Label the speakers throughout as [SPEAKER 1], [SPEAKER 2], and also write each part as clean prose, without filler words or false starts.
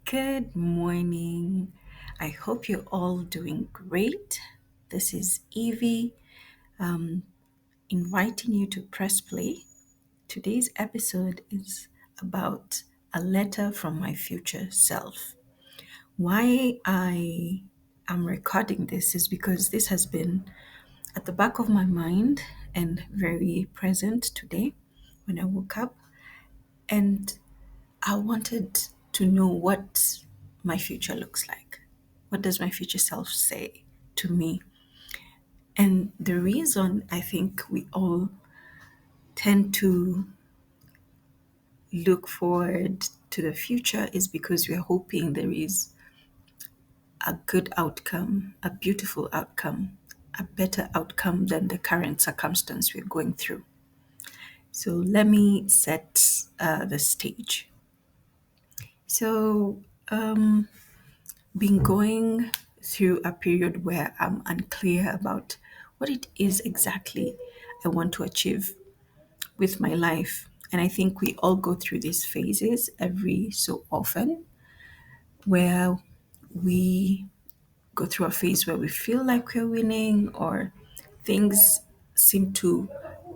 [SPEAKER 1] Good morning. I hope you're all doing great. This is Evie, um, inviting you to press play. Today's episode is about a letter from my future self. Why I am recording this is because this has been at the back of my mind and very present today when I woke up. And I wanted to know what my future looks like. What does my future self say to me? And the reason I think we all tend to look forward to the future is because we're hoping there is a good outcome, a beautiful outcome, a better outcome than the current circumstance we're going through. So let me set the stage. So, been going through a period where I'm unclear about what it is exactly I want to achieve with my life. And I think we all go through these phases every so often where we go through a phase where we feel like we're winning or things seem to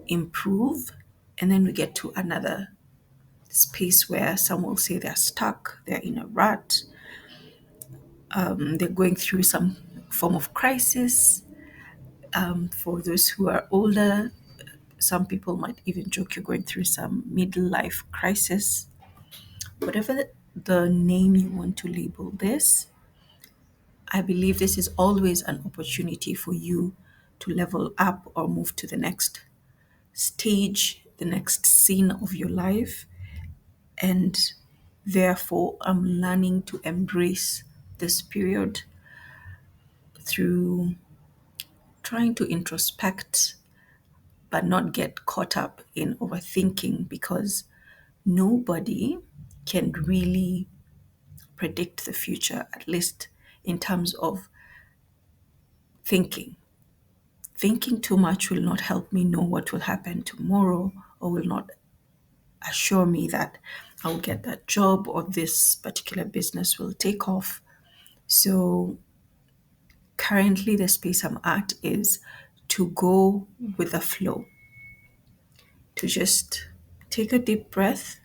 [SPEAKER 1] improve. And then we get to another space where some will say they're stuck, they're in a rut, they're going through some form of crisis. For those who are older, some people might even joke you're going through some middle life crisis. Whatever the name you want to label this, I believe this is always an opportunity for you to level up or move to the next stage, the next scene of your life. And therefore, I'm learning to embrace this period through trying to introspect but not get caught up in overthinking because nobody can really predict the future, at least in terms of thinking. Thinking too much will not help me know what will happen tomorrow or will not assure me that I'll get that job or this particular business will take off. So currently, the space I'm at is to go with the flow, to just take a deep breath,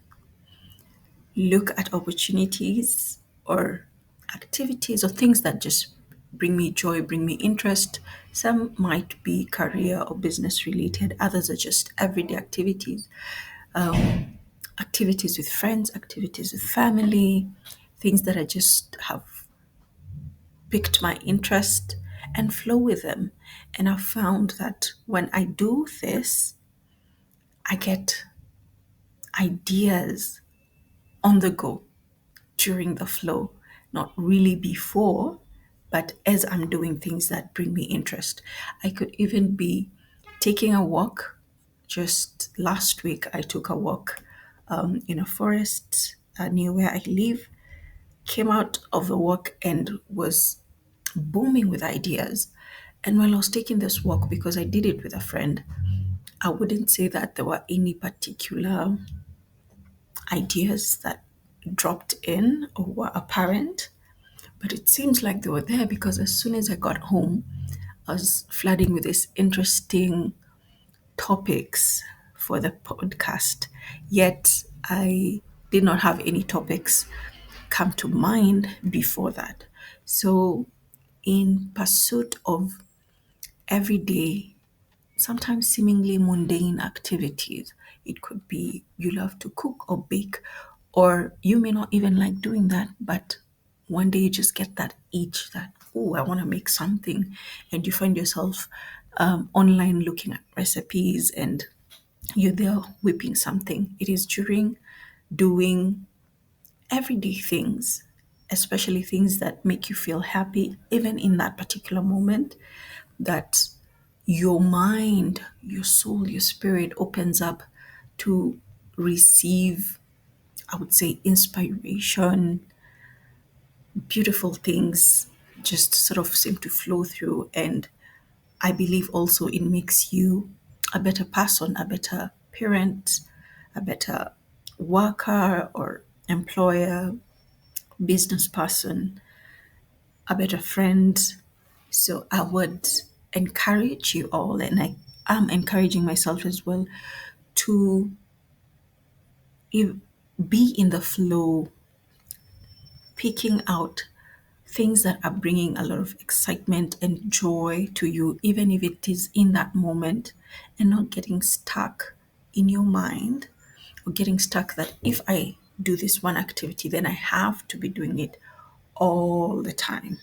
[SPEAKER 1] look at opportunities or activities or things that just bring me joy, bring me interest. Some might be career or business related, others are just everyday activities, activities with friends, activities with family, things that I just have piqued my interest and flow with them. And I've found that when I do this, I get ideas on the go during the flow, not really before, but as I'm doing things that bring me interest. I could even be taking a walk. Just last week, I took a walk in a forest near where I live, came out of the walk and was booming with ideas. And while I was taking this walk, because I did it with a friend, I wouldn't say that there were any particular ideas that dropped in or were apparent. But it seems like they were there because as soon as I got home, I was flooding with these interesting topics for the podcast. Yet I did not have any topics come to mind before that. So, in pursuit of everyday, sometimes seemingly mundane activities, it could be you love to cook or bake, or you may not even like doing that, but one day you just get that itch that, oh, I want to make something. And you find yourself online looking at recipes and you're there whipping something. It is during doing everyday things, especially things that make you feel happy, even in that particular moment, that your mind, your soul, your spirit opens up to receive, I would say, inspiration, beautiful things just sort of seem to flow through. And I believe also it makes you a better person, a better parent, a better worker or employer business person, a better friend. So I would encourage you all, and I am encouraging myself as well, to if, be in the flow, picking out things that are bringing a lot of excitement and joy to you, even if it is in that moment, and not getting stuck in your mind, or getting stuck that if I do this one activity, then I have to be doing it all the time.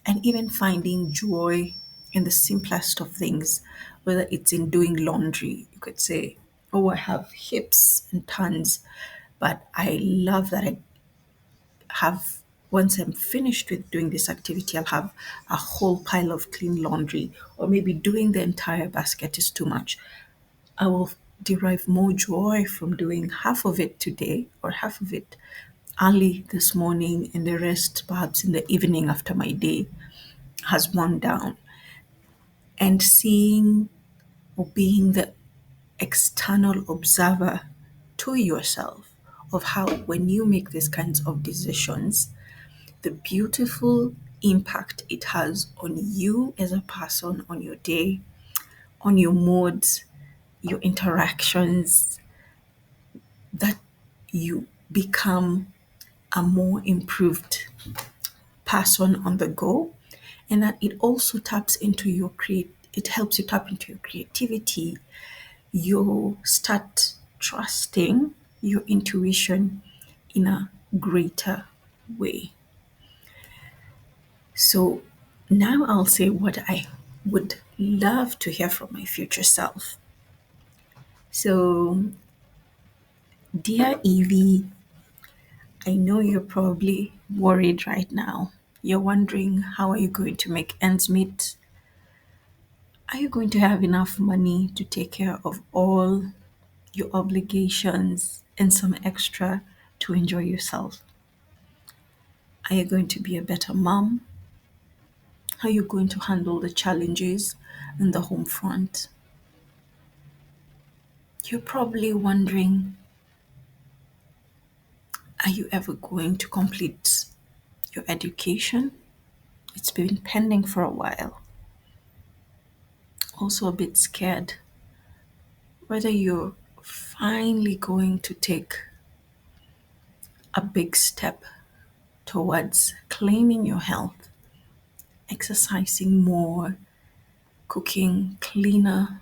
[SPEAKER 1] And even finding joy in the simplest of things, whether it's in doing laundry. You could say, oh, I have hips and tons, but I love that I have, once I'm finished with doing this activity, I'll have a whole pile of clean laundry, or maybe doing the entire basket is too much. I will derive more joy from doing half of it today, or half of it early this morning, and the rest perhaps in the evening after my day has worn down. And seeing or being the external observer to yourself of how, when you make these kinds of decisions, the beautiful impact it has on you as a person, on your day, on your moods, your interactions, that you become a more improved person on the go, and that it also taps into your it helps you tap into your creativity. You start trusting your intuition in a greater way. So now I'll say what I would love to hear from my future self. So, dear Evie, I know you're probably worried right now. You're wondering, how are you going to make ends meet? Are you going to have enough money to take care of all your obligations and some extra to enjoy yourself? Are you going to be a better mom? How are you going to handle the challenges in the home front? You're probably wondering, are you ever going to complete your education? It's been pending for a while. Also, a bit scared whether you're finally going to take a big step towards claiming your health, exercising more, cooking cleaner,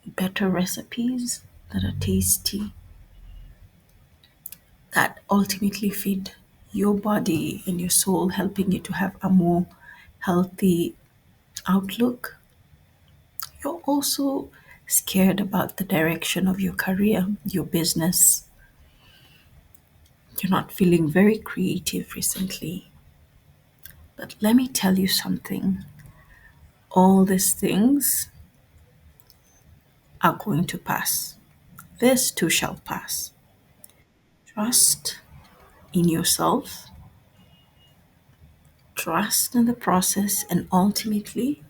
[SPEAKER 1] better recipes that are tasty, that ultimately feed your body and your soul, helping you to have a more healthy outlook. You're also scared about the direction of your career, your business. You're not feeling very creative recently. But let me tell you something, all these things are going to pass. This too shall pass. Trust in yourself, trust in the process, and ultimately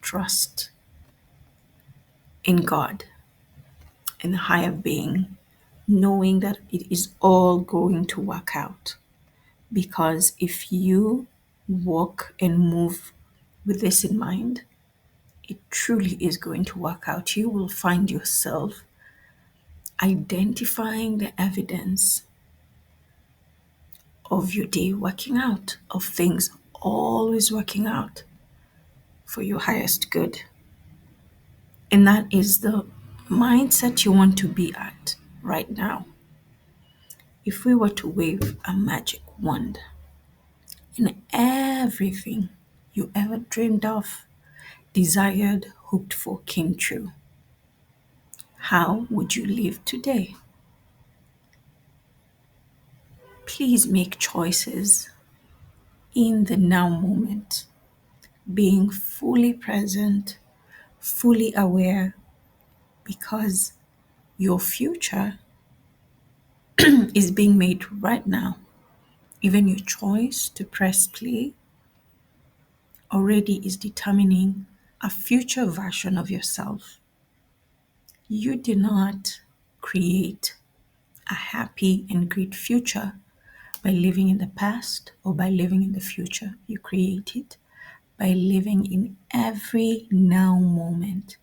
[SPEAKER 1] trust in God, in the higher being, knowing that it is all going to work out. Because if you walk and move with this in mind, it truly is going to work out. You will find yourself identifying the evidence of your day working out, of things always working out for your highest good. And that is the mindset you want to be at right now. If we were to wave a magic wand and everything you ever dreamed of, desired, hoped for came true, how would you live today? Please make choices in the now moment, being fully present, fully aware, because your future is being made right now. Even your choice to press play already is determining a future version of yourself. You did not create a happy and great future by living in the past or by living in the future. You create it by living in every now moment,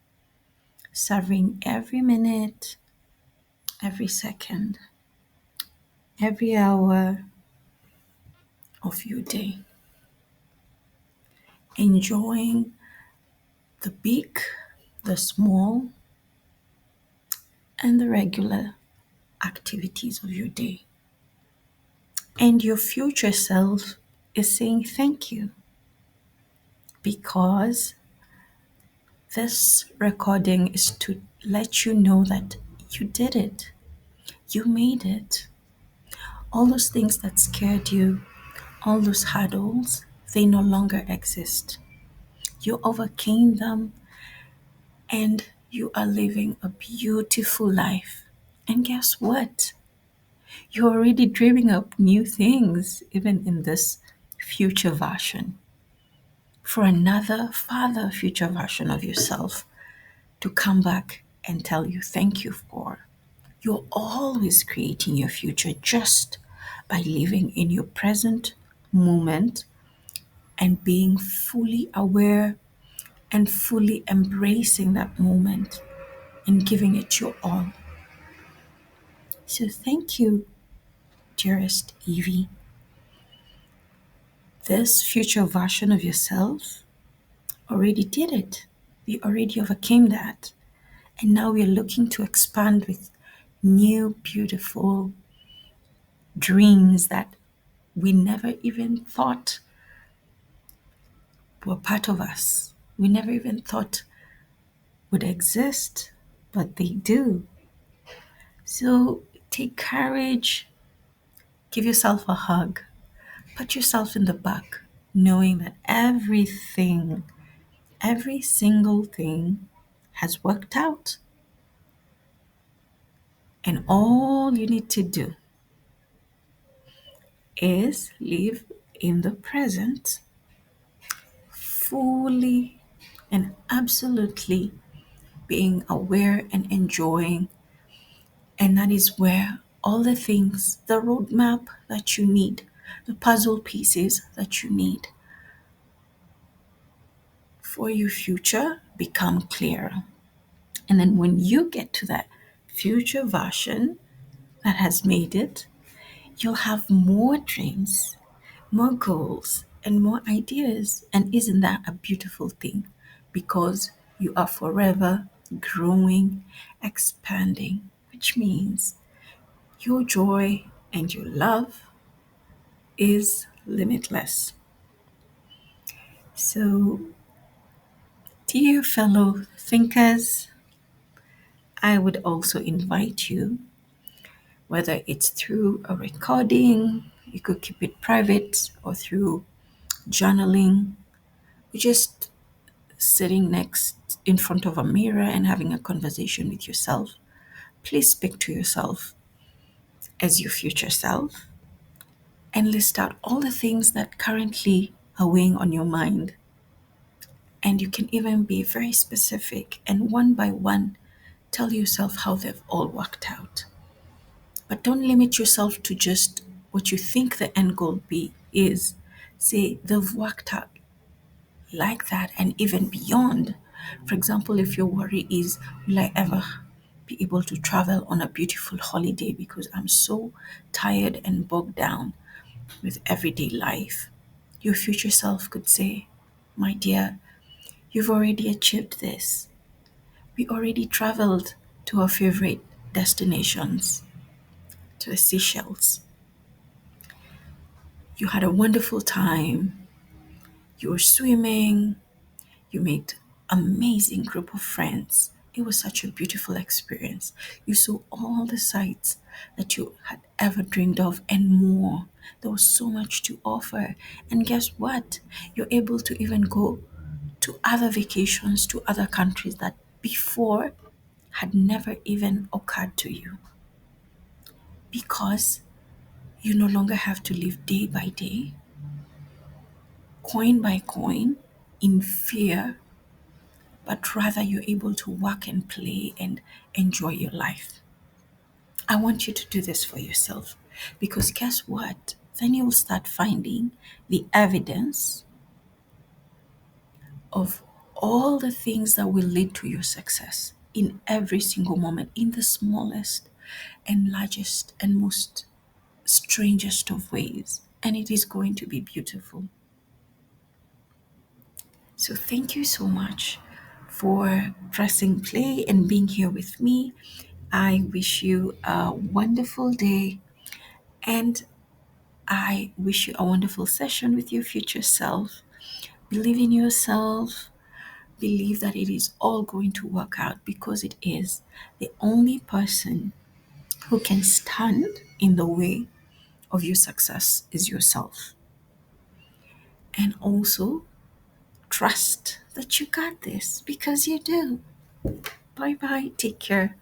[SPEAKER 1] serving every minute, every second, every hour of your day, enjoying the big, the small, and the regular activities of your day. And your future self is saying thank you because this recording is to let you know that you did it. You made it. All those things that scared you, all those hurdles, they no longer exist. You overcame them and you are living a beautiful life. And guess what? You're already dreaming up new things, even in this future version, for another, farther future version of yourself to come back and tell you thank you for. You're always creating your future just by living in your present moment and being fully aware and fully embracing that moment and giving it your all. So, thank you, dearest Evie. This future version of yourself already did it. We already overcame that. And now we're looking to expand with new, beautiful dreams that we never even thought were part of us. We never even thought would exist, but they do. So take courage, give yourself a hug, put yourself in the back, knowing that everything, every single thing has worked out. And all you need to do is live in the present fully and absolutely being aware and enjoying. And that is where all the things, the roadmap that you need, the puzzle pieces that you need for your future become clearer. And then when you get to that future version that has made it, you'll have more dreams, more goals, and more ideas. And isn't that a beautiful thing? Because you are forever growing, expanding, which means your joy and your love is limitless. So, dear fellow thinkers, I would also invite you, whether it's through a recording, you could keep it private, or through journaling, or just sitting next in front of a mirror and having a conversation with yourself. Please speak to yourself as your future self and list out all the things that currently are weighing on your mind. And you can even be very specific and one by one tell yourself how they've all worked out. But don't limit yourself to just what you think the end goal be is. Say they've worked out like that and even beyond. For example, if your worry is, will I ever be able to travel on a beautiful holiday because I'm so tired and bogged down with everyday life? Your future self could say, my dear, you've already achieved this. We already traveled to our favorite destinations, to the Seychelles. You had a wonderful time. You were swimming. You made amazing group of friends. It was such a beautiful experience. You saw all the sights that you had ever dreamed of and more. There was so much to offer. And guess what? You're able to even go to other vacations to other countries that before had never even occurred to you because you no longer have to live day by day, coin by coin, in fear, but rather you're able to work and play and enjoy your life. I want you to do this for yourself because guess what? then you will start finding the evidence of all the things that will lead to your success in every single moment, in the smallest and largest and most strangest of ways. And it is going to be beautiful. So, thank you so much for pressing play and being here with me. I wish you a wonderful day, and I wish you a wonderful session with your future self. Believe in yourself. Believe that it is all going to work out, because it is. The only person who can stand in the way of your success is yourself. And also trust that you got this, because you do. Bye bye. Take care.